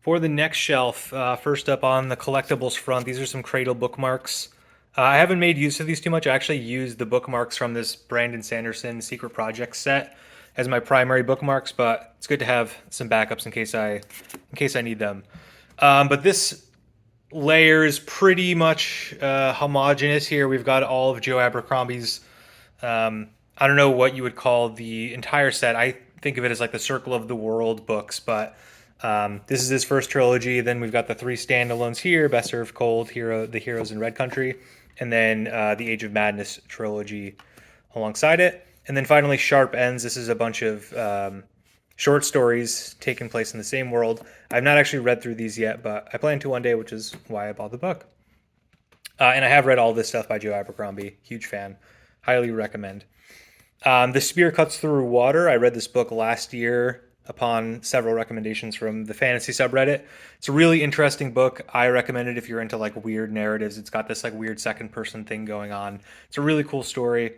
For the next shelf, first up on the collectibles front, these are some Cradle bookmarks. I haven't made use of these too much. I actually used the bookmarks from this Brandon Sanderson Secret Projects set as my primary bookmarks, but it's good to have some backups in case I need them. But this layer is pretty much homogenous here. We've got all of Joe Abercrombie's. I don't know what you would call the entire set. I think of it as like the Circle of the World books, but this is his first trilogy. Then we've got the three standalones here: Best Served Cold, The Heroes in Red Country, and then the Age of Madness trilogy alongside it. And then finally, Sharp Ends. This is a bunch of short stories taking place in the same world. I've not actually read through these yet, but I plan to one day, which is why I bought the book. And I have read all this stuff by Joe Abercrombie. Huge fan. Highly recommend. The Spear Cuts Through Water. I read this book last year upon several recommendations from the fantasy subreddit. It's a really interesting book. I recommend it if you're into like weird narratives. It's got this like weird second person thing going on. It's a really cool story.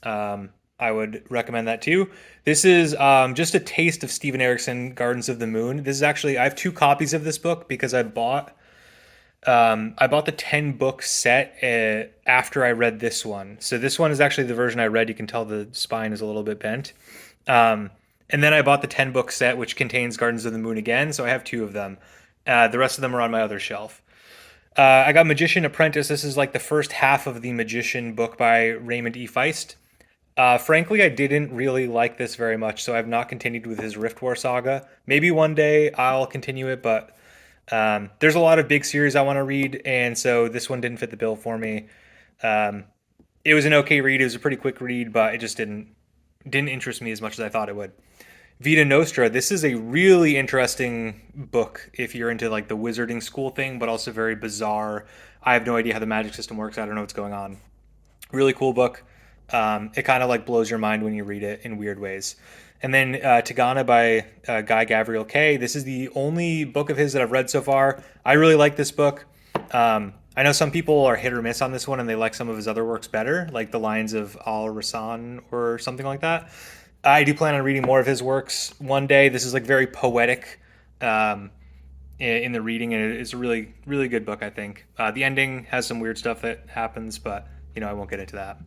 I would recommend that too. This is just a taste of Steven Erikson, Gardens of the Moon. This is actually, I have two copies of this book because I bought the 10 book set after I read this one. So this one is actually the version I read. You can tell the spine is a little bit bent. And then I bought the 10 book set, which contains Gardens of the Moon again. So I have two of them. The rest of them are on my other shelf. I got Magician Apprentice. This is like the first half of the Magician book by Raymond E. Feist. Frankly, I didn't really like this very much, so I've not continued with his Rift War saga. Maybe one day I'll continue it, but there's a lot of big series I want to read, and so this one didn't fit the bill for me. It was an okay read. It was a pretty quick read, but it just didn't interest me as much as I thought it would. Vita Nostra. This is a really interesting book if you're into like the wizarding school thing, but also very bizarre. I have no idea how the magic system works. I don't know what's going on. Really cool book. It kind of like blows your mind when you read it in weird ways. And then Tigana by Guy Gavriel Kay. This is the only book of his that I've read so far. I really like this book. I know some people are hit or miss on this one and they like some of his other works better, like The Lines of Al Rasan or something like that. I do plan on reading more of his works one day. This is like very poetic in the reading, and it's a really, really good book, I think. The ending has some weird stuff that happens, but I won't get into that.